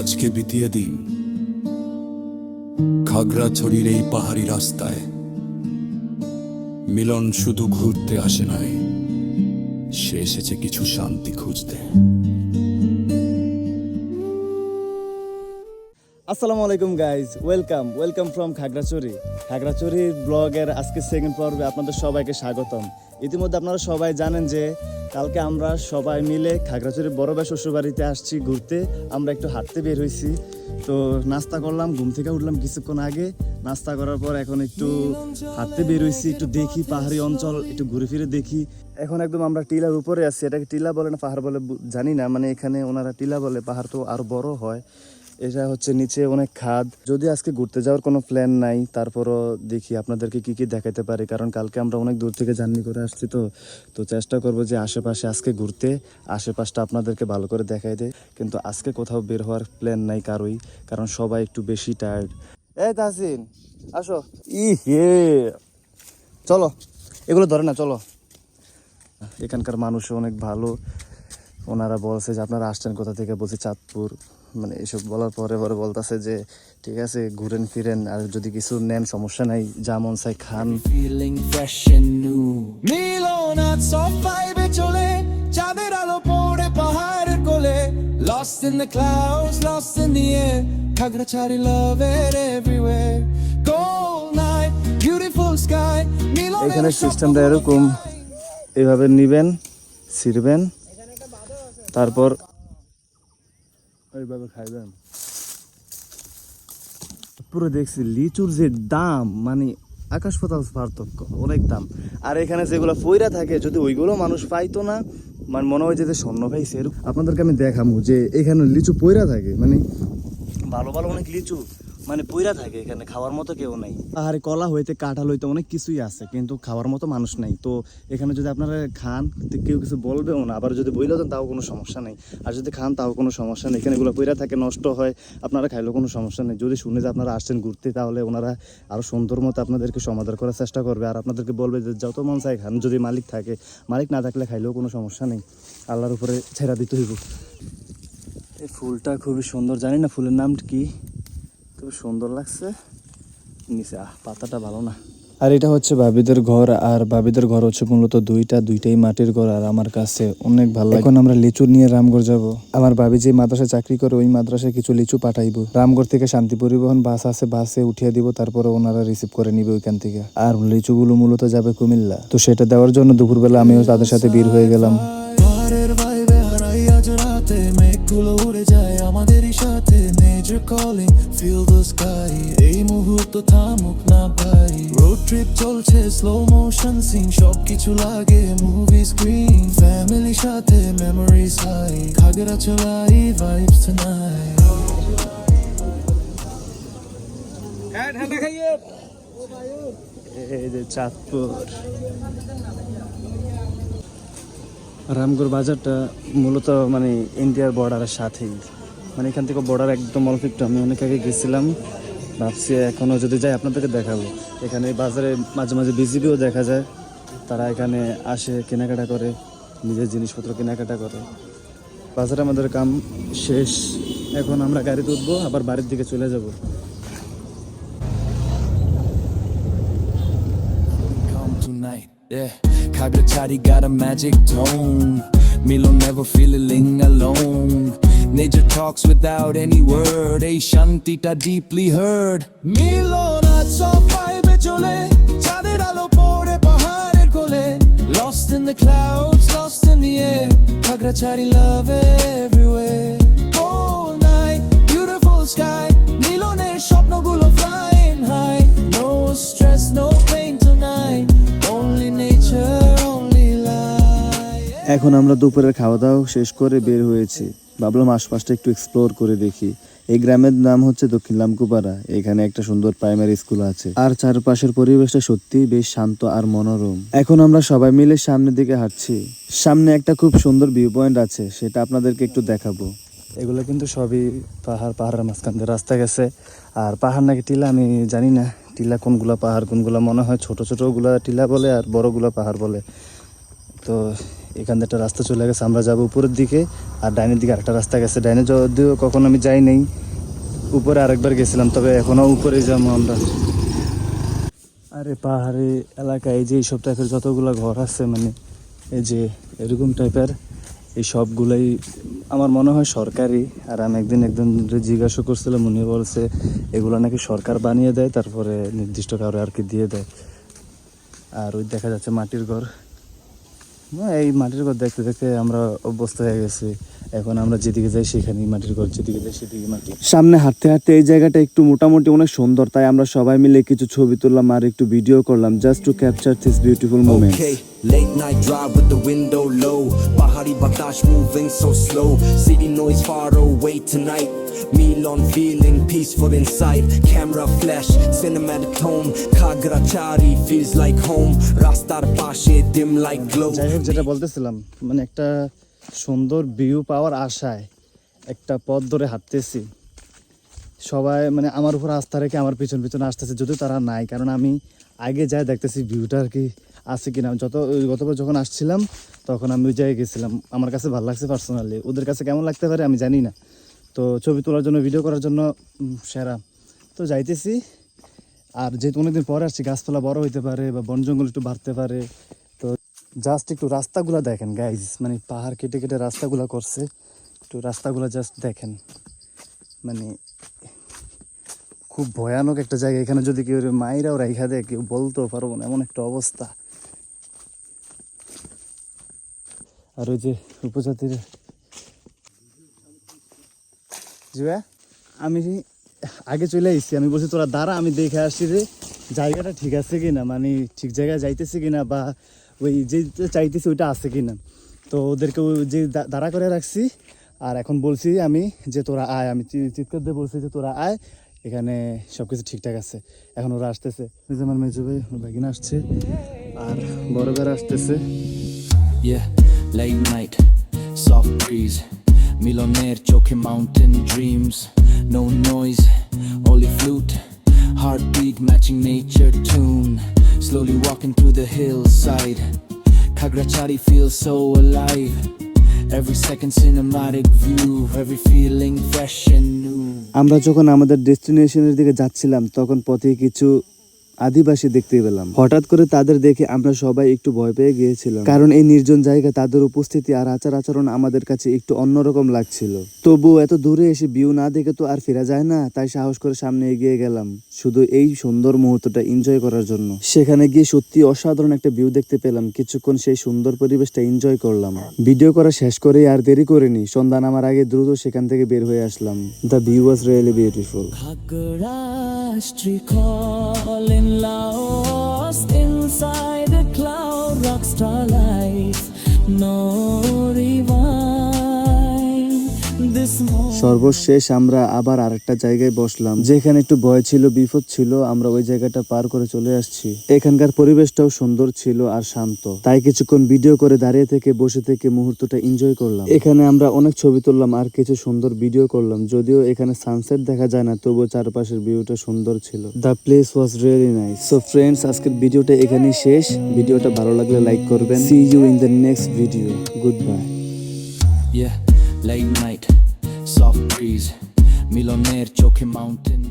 আজকে বিতিয়ে দিন খাগড়াছড়ির এই পাহাড়ি রাস্তায়। মিলন শুধু ঘুরতে আসে নাই, সে এসেছে কিছু শান্তি খুঁজতে। আসসালামু আলাইকুম গাইজ, ওয়েলকাম ফ্রম খাগড়াছড়ি ব্লগের আজকে সেকেন্ড পর্বে আপনাদের সবাইকে স্বাগতম। ইতিমধ্যে আপনারা সবাই জানেন যে কালকে আমরা সবাই মিলে খাগড়াছড়ি বড় ভাই শ্বশুরবাড়িতে আসছি ঘুরতে। আমরা একটু হাঁটতে বের হয়েছি, তো নাস্তা করলাম, ঘুম থেকে উঠলাম কিছুক্ষণ আগে। নাস্তা করার পর এখন একটু হাঁটতে বের হয়েছি, একটু দেখি পাহাড়ি অঞ্চল, একটু ঘুরে ফিরে দেখি। এখন একদম আমরা টিলার উপরে আছি। এটাকে টিলা বলে না পাহাড় বলে জানি না, মানে এখানে ওনারা টিলা বলে, পাহাড় তো আরো বড় হয়। এটা হচ্ছে নিচে অনেক খাদ। যদি আজকে ঘুরতে যাওয়ার কোনো প্ল্যান নাই, তারপরও দেখি আপনাদেরকে কি কি দেখাতে পারি, কারণ কালকে আমরা অনেক দূর থেকে জার্নি করে আসছি। তো চেষ্টা করব যে আশেপাশে আজকে ঘুরতে, আশেপাশটা আপনাদেরকে ভালো করে দেখাই দেয়। কিন্তু আজকে কোথাও বের হওয়ার প্ল্যান নাই কারোই, কারণ সবাই একটু বেশি টায়ার্ড। এই তাহসিন আসো, চলো, এগুলো ধরে না, চলো। এখানকার মানুষ অনেক ভালো। ওনারা বলছে যে আপনারা আসছেন কোথা থেকে, বলছি চাঁদপুর। মানে এসব বলার পরে বলতেছে যে ঠিক আছে ঘুরেন ফিরেন, আর যদি কিছু নেন সমস্যা নাই, যা মন চাই খান। Feeling fresh and new. মিলন আজ সব ভাইবে চলে, চাঁদের আলো পড়ে পাহাড়ের কোলে। Lost in the clouds, lost in the air. Khagrachari love it everywhere. Cold night, beautiful sky. এখানে সিস্টেমটা এরকম, এইভাবে নিবেন, ছিড়বেন, তারপর এইভাবে খাইবেন। পুরো দেখছি লিচুর যে দাম, মানে আকাশ পাতাল পার্থক্য, অনেক দাম। আর এখানে যেগুলো পইরা থাকে, যদি ওইগুলো মানুষ পাইতো না, মানে মনে হয় যে স্বর্ণ পাইছে। আপনাদেরকে আমি দেখাবো যে এখানে লিচু পইরা থাকে, মানে ভালো ভালো অনেক লিচু মানে পইরা থাকে, এখানে খাওয়ার মতো কেউ নাই। পাহাড়ে কলা হইতে কাঁঠাল হইতে অনেক কিছুই আছে, কিন্তু খাওয়ার মতো মানুষ নাই। তো এখানে যদি আপনারা খান, কেউ কিছু বলবেও না, আবার যদি বইলেও দেন তাও কোনো সমস্যা নেই, আর যদি খান তাও কোনো সমস্যা নেই। এখানে এগুলো পইরা থাকে, নষ্ট হয়, আপনারা খাইলেও কোনো সমস্যা নেই। যদি শুনে যে আপনারা আসছেন ঘুরতে, তাহলে ওনারা আরও সুন্দর মতো আপনাদেরকে সমাধান করার চেষ্টা করবে, আর আপনাদেরকে বলবে যে যত মন চাই খান। যদি মালিক থাকে, মালিক না থাকলে খাইলেও কোনো সমস্যা নেই, আল্লাহর উপরে ছেড়া দিতে হইব। এই ফুলটা খুবই সুন্দর, জানি না ফুলের নাম কি, খুব সুন্দর লাগছে। নিচে পাতাটা ভালো না। আর এটা হচ্ছে ভাবিদের ঘর, আর ভাবিদের ঘর হচ্ছে মূলত দুইটাই মাটির ঘর, আর আমার কাছে অনেক ভালো লাগে। এখন আমরা লিচু নিয়ে রামগড় যাব। আমার ভাবি যে মাদ্রাসায় চাকরি করে, ওই মাদ্রাসায় কিছু লিচু পাঠাইবো। রামগড় থেকে শান্তি পরিবহন বাস আছে, বাসে উঠিয়ে দিব, তারপরে ওনারা রিসিভ করে নিবে ওইখান থেকে। আর লিচুগুলো মূলত যাবে কুমিল্লা, তো সেটা দেওয়ার জন্য দুপুরবেলা আমিও তাদের সাথে বের হয়ে গেলাম। পাহাড়ের ভাইবে হারাই আজ রাতে, মেঘগুলো উড়ে যায় আমাদেরই সাথে। Nature calling, feel the sky, এই মুহূর্ত থামুক না ভাই। রোড ট্রিপ চলছে, স্লো মোশন সিন, সবকিছু লাগে মুভি স্ক্রিন। ফ্যামিলির সাথে memories high, Khagrachhari vibes tonight. এই যে চাঁদপুর রামগড় বাজারটা মূলত মানে ইন্ডিয়ার বর্ডারের সাথেই, মানে এখান থেকে বর্ডার একদম অল্প একটু। আমি অনেক আগে গেছিলাম, ভাবছি এখনও যদি যাই আপনাদেরকে দেখাবো। এখানে বাজারে মাঝে মাঝে বিজিবিও দেখা যায়, তারা এখানে আসে, কেনাকাটা করে, নিজের জিনিসপত্র কেনাকাটা করে। বাজারে আমাদের কাম শেষ, এখন আমরা গাড়িতে উঠবো, আবার বাড়ির দিকে চলে যাব। Tonight, yeah. Khagrachari got a magic tone. Milo never feeling alone. Nature talks without any word. Ei shantita deeply heard. Milo not so vibe chole. Chander alo pore paharer kole. Lost in the clouds, lost in the air. Khagrachari love everywhere. Cold night, beautiful sky. Milo ne shopno gulo flying high. No stress, no pain tonight. Only nature, only light. এখন আমরা দুপুরের খাওয়া দাওয়া শেষ করে বের হয়েছি, ভাবলাম আশপাশটা একটু এক্সপ্লোর করে দেখি। এই গ্রামের নাম হচ্ছে দক্ষিণ লামকুপাড়া। এখানে একটা সুন্দর প্রাইমারি স্কুল আছে, আর চারপাশের পরিবেশটা সত্যি বেশ শান্ত আর মনোরম। এখন আমরা সবাই মিলে সামনের দিকে হাঁটছি। সামনে একটা খুব সুন্দর ভিউ পয়েন্ট আছে, সেটা আপনাদেরকে একটু দেখাবো। এগুলো কিন্তু সবই পাহাড়ের মাঝখান দিয়ে রাস্তা গেছে। আর পাহাড় নাকি টিলা, আমি জানি না টিলা কোনগুলা পাহাড় কোনগুলা, মনে হয় ছোট ছোটগুলা টিলা বলে আর বড়গুলা পাহাড় বলে। তো এখান থেকে একটা রাস্তা চলে গেছে, আমরা যাবো উপরের দিকে, আর ডাইনের দিকে আরেকটা রাস্তা গেছে। ডাইনে যদিও কখনো আমি যাই নাই, উপরে আরেকবার গেছিলাম, তবে এখনও উপরে যাবো আমরা। আরে পাহাড়ি এলাকায় এই যে এইসব টাইপের যতগুলো ঘর আছে, মানে এই যে এরকম টাইপের এই সবগুলাই আমার মনে হয় সরকারি। আর আমি একজন জিজ্ঞাসা করছিলাম, উনি বলছে এগুলো নাকি সরকার বানিয়ে দেয়, তারপরে নির্দিষ্ট কারো আর কি দিয়ে দেয়। আর ওই দেখা যাচ্ছে মাটির ঘর। এই মাটির ঘর দেখতে দেখতে আমরা অভ্যস্ত হয়ে গেছি, এখন আমরা যেদিকে যাই সেখানেই মাটির ঘর, যেদিকে যাই সেদিকে মাটি। সামনে হাঁটতে হাঁটতে এই জায়গাটা একটু মোটামুটি অনেক সুন্দর, তাই আমরা সবাই মিলে কিছু ছবি তুললাম আর একটু ভিডিও করলাম, just to capture this beautiful moment. Okay, late night drive with the window low. Bahari Batash moving so slow. City noise far away tonight. Milon feeling peaceful inside. Camera flash, cinematic tone. Khagrachari feels like home. Rastar pashe dim like glow. যাই হোক, যেটা বলতেছিলাম, মানে একটা সুন্দর view পাওয়ার আশায় একটা পথ ধরে হাঁটতেছি। সবাই মানে আমার উপর আস্থা রেখে আমার পিছন পিছনে আসতেছে, যদিও তারা নাই, কারণ আমি আগে যাই দেখতেছি ভিউটা আর কি আছে কিনা। গতবার যখন আসছিলাম তখন আমি ওই জায়গায় গেছিলাম, আমার কাছে ভালো লাগছে পার্সোনালি, ওদের কাছে কেমন লাগতে পারে আমি জানি না। তো ছবি তোলার জন্য, ভিডিও করার জন্য সেরা। তো যাইতেছি, আর যেহেতু অনেকদিন পরে আসছি, গাছপালা বড় হইতে পারে বা বন জঙ্গল একটু বাড়তে পারে। তো জাস্ট একটু রাস্তাগুলো দেখেন গাইজ, মানে পাহাড় কেটে কেটে রাস্তাগুলো করছে, একটু রাস্তাগুলো জাস্ট দেখেন। মানে খুব ভয়ানক একটা জায়গা, এখানে যদি কেউ মাইরাও রাইখা দেয় কেউ বলতেও পারবো না, এমন একটা অবস্থা। আর ওই যে উপজাতির আমি আগে চলে আসছি, আমি বলছি তোরা দাঁড়া, আমি দেখে আসছি যে জায়গাটা ঠিক আছে কিনা, মানে ঠিক জায়গায় যাইতেছে কিনা, বা ওই যে চাইতেছি ওইটা আছে কিনা। তো ওদেরকে ওই যে দাঁড়া করে রাখছি, আর এখন বলছি আমি যে তোরা আয়, আমি চিৎকার দিয়ে বলছি যে তোরা আয়, এখানে সব কিছু ঠিকঠাক আছে। এখন ওরা আসতেছে, ওই যে আমার মেজো ভাই, ওর ভাগিনা আসছে, আর বড় বেড়া আসতেছে। Yeah, late night, soft breeze. Miloner choke mountain dreams. No noise, only flute. Heartbeat matching nature tune. Slowly walking through the hillside. Khagrachari feels so alive. Every second cinematic view. Every feeling fresh and new. আমরা যখন আমাদের ডেস্টিনেশনের দিকে যাচ্ছিলাম তখন পথে কিছু আদিবাসী দেখতে পেলাম। হঠাৎ করে তাদের দেখে আমরা সবাই একটু ভয় পেয়ে গিয়েছিলাম, কারণ এই নির্জন জায়গায় তাদের উপস্থিতি আর আচার আচরণ আমাদের কাছে একটু অন্যরকম লাগছিল। তবুও এত দূরে এসে ভিউ না দেখে তো আর ফেরা যায় না, তাই সাহস করে সামনে এগিয়ে গেলাম শুধু এই সুন্দর মুহূর্তটা এনজয় করার জন্য। সেখানে গিয়ে সত্যি অসাধারণ একটা ভিউ দেখতে পেলাম, কিছুক্ষণ সেই সুন্দর পরিবেশটা এনজয় করলাম। ভিডিও করা শেষ করে আর দেরি করিনি, সন্ধ্যা নামার আগে দ্রুত সেখান থেকে বের হয়ে আসলাম। The view was really beautiful. Khagrachari calling lost inside a cloud, rockstar life, no rewind. This moment. সর্বশেষ আমরা আবার আরেকটা জায়গায় বসলাম, যেখানে একটু ভয় ছিল, বিপদ ছিল। আমরা ওই জায়গাটা পার করে চলে আসছি। এখানকার পরিবেশটাও সুন্দর ছিল আর শান্ত, তাই কিছুক্ষণ ভিডিও করে দাঁড়িয়ে থেকে বসে থেকে মুহূর্তটা এনজয় করলাম। এখানে আমরা অনেক ছবি তুললাম আর কিছু সুন্দর ভিডিও করলাম। যদিও এখানে সানসেট দেখা যায় না, তবুও চারপাশের ভিউটা সুন্দর ছিল। The place was really nice. So friends, আজকের ভিডিওটা এখানেই শেষ। ভিডিওটা ভালো লাগলে লাইক করবেন। See you in the next video. Good bye. Yeah, late night, soft breeze. Miloner choke mountain.